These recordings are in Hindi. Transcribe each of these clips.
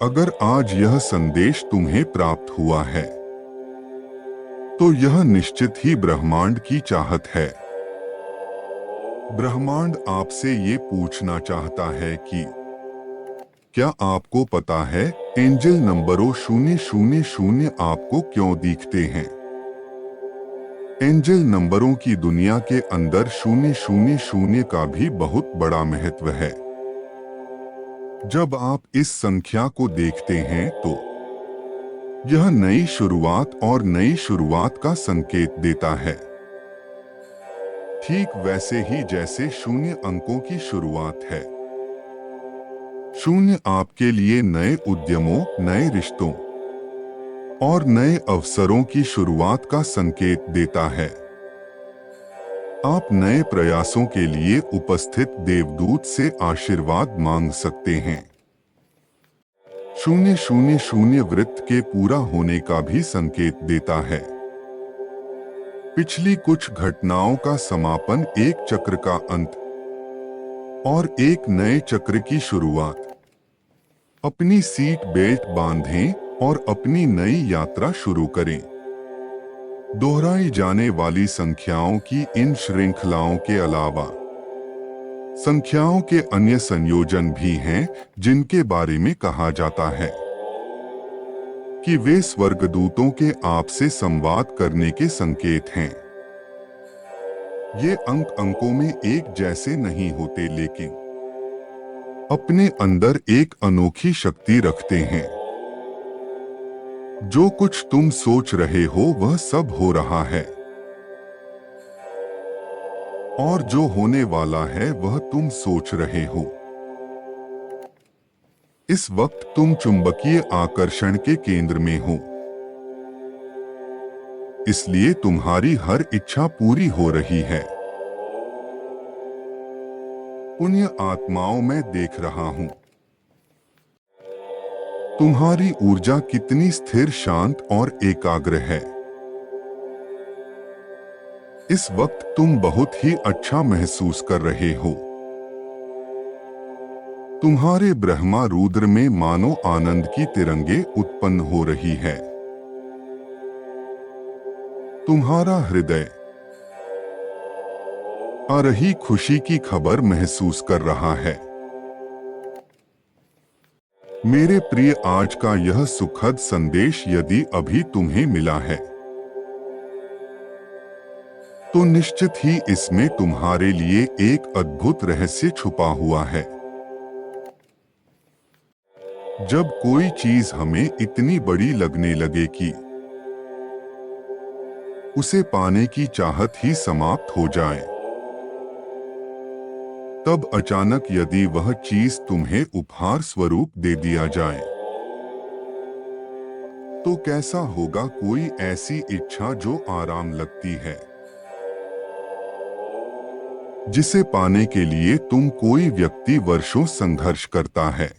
अगर आज यह संदेश तुम्हें प्राप्त हुआ है तो यह निश्चित ही ब्रह्मांड की चाहत है। ब्रह्मांड आपसे ये पूछना चाहता है कि क्या आपको पता है एंजल नंबरों 000 आपको क्यों दिखते हैं। एंजल नंबरों की दुनिया के अंदर 000 का भी बहुत बड़ा महत्व है। जब आप इस संख्या को देखते हैं तो यह नई शुरुआत और नई शुरुआत का संकेत देता है। ठीक वैसे ही जैसे 0 अंकों की शुरुआत है। 0 आपके लिए नए उद्यमों, नए रिश्तों और नए अवसरों की शुरुआत का संकेत देता है। आप नए प्रयासों के लिए उपस्थित देवदूत से आशीर्वाद मांग सकते हैं। 000 वृत्त के पूरा होने का भी संकेत देता है। पिछली कुछ घटनाओं का समापन, एक चक्र का अंत और एक नए चक्र की शुरुआत। अपनी सीट बेल्ट बांधें और अपनी नई यात्रा शुरू करें। दोहराई जाने वाली संख्याओं की इन श्रृंखलाओं के अलावा संख्याओं के अन्य संयोजन भी हैं जिनके बारे में कहा जाता है कि वे स्वर्गदूतों के आपसे संवाद करने के संकेत हैं। ये अंक अंकों में एक जैसे नहीं होते, लेकिन अपने अंदर एक अनोखी शक्ति रखते हैं। जो कुछ तुम सोच रहे हो वह सब हो रहा है, और जो होने वाला है वह तुम सोच रहे हो। इस वक्त तुम चुंबकीय आकर्षण के केंद्र में हो, इसलिए तुम्हारी हर इच्छा पूरी हो रही है। पुण्य आत्माओं में देख रहा हूं तुम्हारी ऊर्जा कितनी स्थिर, शांत और एकाग्र है। इस वक्त तुम बहुत ही अच्छा महसूस कर रहे हो। तुम्हारे ब्रह्मा रुद्र में मानो आनंद की तिरंगे उत्पन्न हो रही है। तुम्हारा हृदय आ रही खुशी की खबर महसूस कर रहा है। मेरे प्रिय, आज का यह सुखद संदेश यदि अभी तुम्हें मिला है तो निश्चित ही इसमें तुम्हारे लिए एक अद्भुत रहस्य छुपा हुआ है। जब कोई चीज हमें इतनी बड़ी लगने लगे कि उसे पाने की चाहत ही समाप्त हो जाए, तब अचानक यदि वह चीज तुम्हें उपहार स्वरूप दे दिया जाए तो कैसा होगा। कोई ऐसी इच्छा जो आराम लगती है, जिसे पाने के लिए तुम कोई व्यक्ति वर्षों संघर्ष करता है,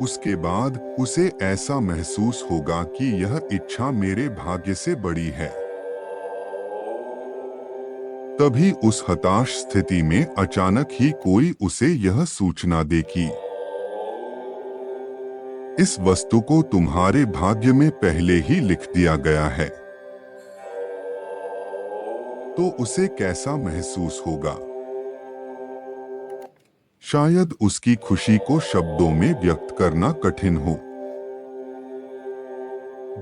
उसके बाद उसे ऐसा महसूस होगा कि यह इच्छा मेरे भाग्य से बड़ी है। तभी उस हताश स्थिति में अचानक ही कोई उसे यह सूचना दे कि इस वस्तु को तुम्हारे भाग्य में पहले ही लिख दिया गया है, तो उसे कैसा महसूस होगा। शायद उसकी खुशी को शब्दों में व्यक्त करना कठिन हो।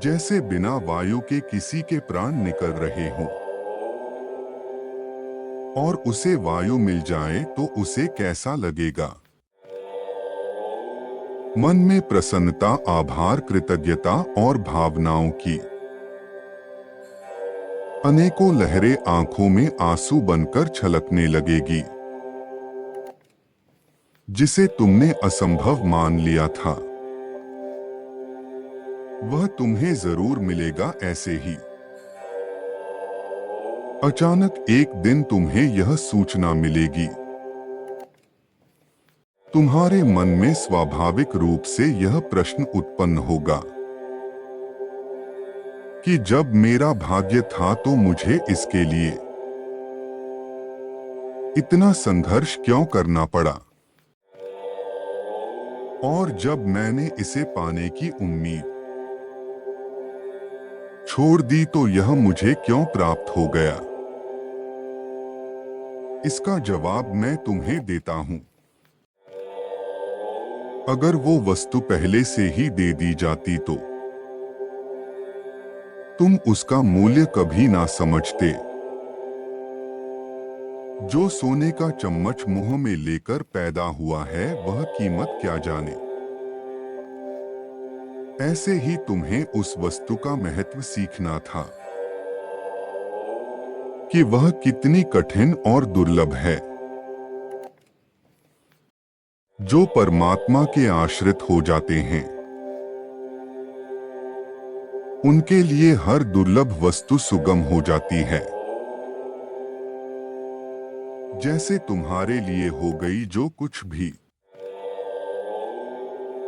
जैसे बिना वायु के किसी के प्राण निकल रहे हों और उसे वायु मिल जाए तो उसे कैसा लगेगा। मन में प्रसन्नता, आभार, कृतज्ञता और भावनाओं की अनेकों लहरें आंखों में आंसू बनकर छलकने लगेगी। जिसे तुमने असंभव मान लिया था वह तुम्हें जरूर मिलेगा। ऐसे ही अचानक एक दिन तुम्हें यह सूचना मिलेगी। तुम्हारे मन में स्वाभाविक रूप से यह प्रश्न उत्पन्न होगा कि जब मेरा भाग्य था तो मुझे इसके लिए इतना संघर्ष क्यों करना पड़ा। और जब मैंने इसे पाने की उम्मीद छोड़ दी तो यह मुझे क्यों प्राप्त हो गया? इसका जवाब मैं तुम्हें देता हूं। अगर वो वस्तु पहले से ही दे दी जाती तो तुम उसका मूल्य कभी ना समझते। जो सोने का चम्मच मुंह में लेकर पैदा हुआ है वह कीमत क्या जाने। ऐसे ही तुम्हें उस वस्तु का महत्व सीखना था कि वह कितनी कठिन और दुर्लभ है। जो परमात्मा के आश्रित हो जाते हैं उनके लिए हर दुर्लभ वस्तु सुगम हो जाती है। जैसे तुम्हारे लिए हो गई जो कुछ भी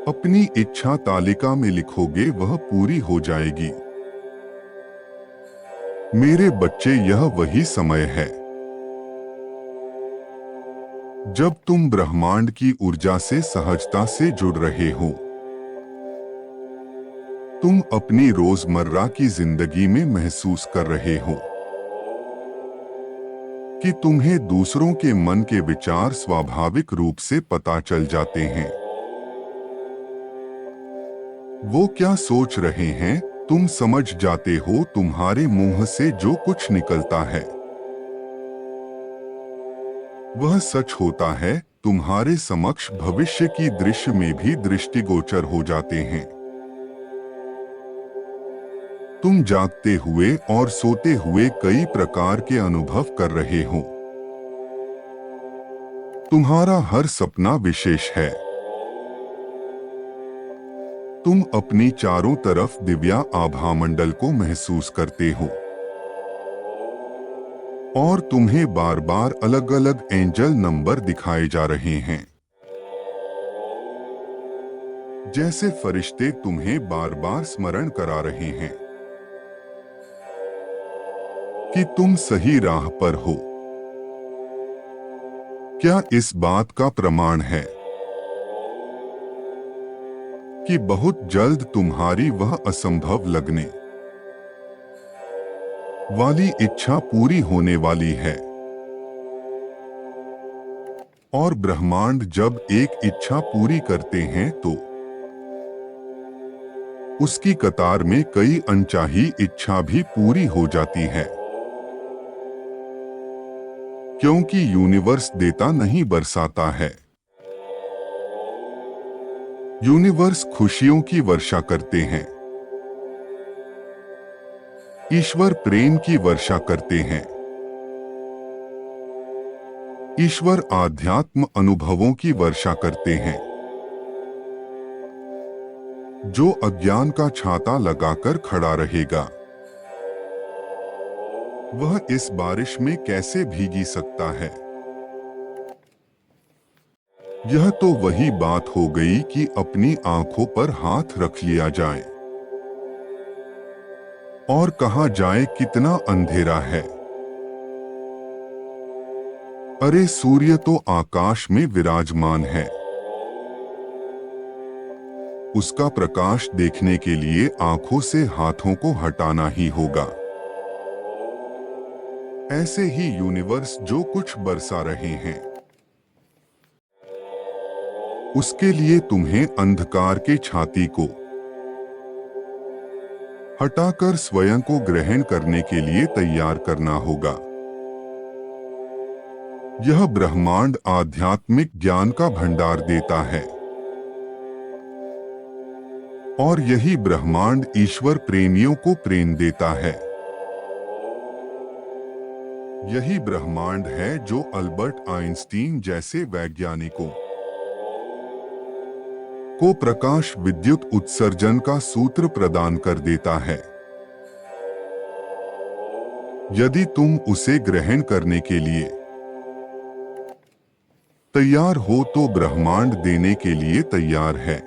अपनी इच्छा तालिका में लिखोगे वह पूरी हो जाएगी। मेरे बच्चे, यह वही समय है जब तुम ब्रह्मांड की ऊर्जा से सहजता से जुड़ रहे हो। तुम अपनी रोजमर्रा की जिंदगी में महसूस कर रहे हो कि तुम्हें दूसरों के मन के विचार स्वाभाविक रूप से पता चल जाते हैं। वो क्या सोच रहे हैं तुम समझ जाते हो। तुम्हारे मुंह से जो कुछ निकलता है वह सच होता है। तुम्हारे समक्ष भविष्य की दृश्य में भी दृष्टिगोचर हो जाते हैं। तुम जागते हुए और सोते हुए कई प्रकार के अनुभव कर रहे हो। तुम्हारा हर सपना विशेष है। तुम अपनी चारों तरफ दिव्या आभा मंडल को महसूस करते हो और तुम्हें बार बार अलग अलग एंजल नंबर दिखाए जा रहे हैं। जैसे फरिश्ते तुम्हें बार बार स्मरण करा रहे हैं कि तुम सही राह पर हो। क्या इस बात का प्रमाण है कि बहुत जल्द तुम्हारी वह असंभव लगने वाली इच्छा पूरी होने वाली है। और ब्रह्मांड जब एक इच्छा पूरी करते हैं तो उसकी कतार में कई अनचाही इच्छा भी पूरी हो जाती है। क्योंकि यूनिवर्स देता नहीं बरसाता है। यूनिवर्स खुशियों की वर्षा करते हैं। ईश्वर प्रेम की वर्षा करते हैं। ईश्वर आध्यात्म अनुभवों की वर्षा करते हैं। जो अज्ञान का छाता लगाकर खड़ा रहेगा वह इस बारिश में कैसे भीगी सकता है। यह तो वही बात हो गई कि अपनी आंखों पर हाथ रख लिया जाए और कहा जाए कितना अंधेरा है। अरे सूर्य तो आकाश में विराजमान है। उसका प्रकाश देखने के लिए आंखों से हाथों को हटाना ही होगा। ऐसे ही यूनिवर्स जो कुछ बरसा रहे हैं उसके लिए तुम्हें अंधकार के छाती को हटाकर स्वयं को ग्रहण करने के लिए तैयार करना होगा। यह ब्रह्मांड आध्यात्मिक ज्ञान का भंडार देता है और यही ब्रह्मांड ईश्वर प्रेमियों को प्रेम देता है। यही ब्रह्मांड है जो अल्बर्ट आइंस्टीन जैसे वैज्ञानिकों को प्रकाश विद्युत उत्सर्जन का सूत्र प्रदान कर देता है। यदि तुम उसे ग्रहण करने के लिए तैयार हो तो ब्रह्मांड देने के लिए तैयार है।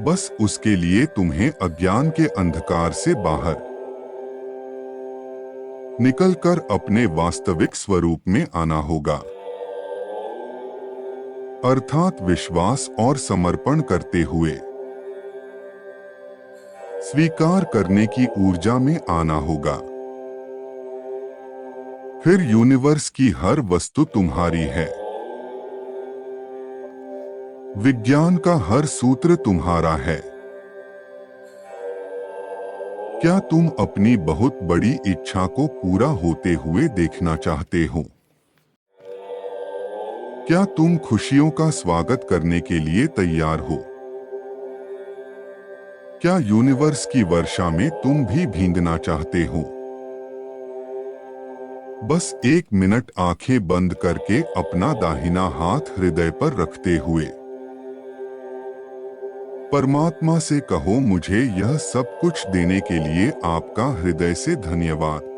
बस उसके लिए तुम्हें अज्ञान के अंधकार से बाहर निकलकर अपने वास्तविक स्वरूप में आना होगा। अर्थात विश्वास और समर्पण करते हुए स्वीकार करने की ऊर्जा में आना होगा। फिर यूनिवर्स की हर वस्तु तुम्हारी है। विज्ञान का हर सूत्र तुम्हारा है। क्या तुम अपनी बहुत बड़ी इच्छा को पूरा होते हुए देखना चाहते हो? क्या तुम खुशियों का स्वागत करने के लिए तैयार हो? क्या यूनिवर्स की वर्षा में तुम भी भीगना चाहते हो? बस 1 मिनट आंखें बंद करके अपना दाहिना हाथ हृदय पर रखते हुए परमात्मा से कहो, मुझे यह सब कुछ देने के लिए आपका हृदय से धन्यवाद।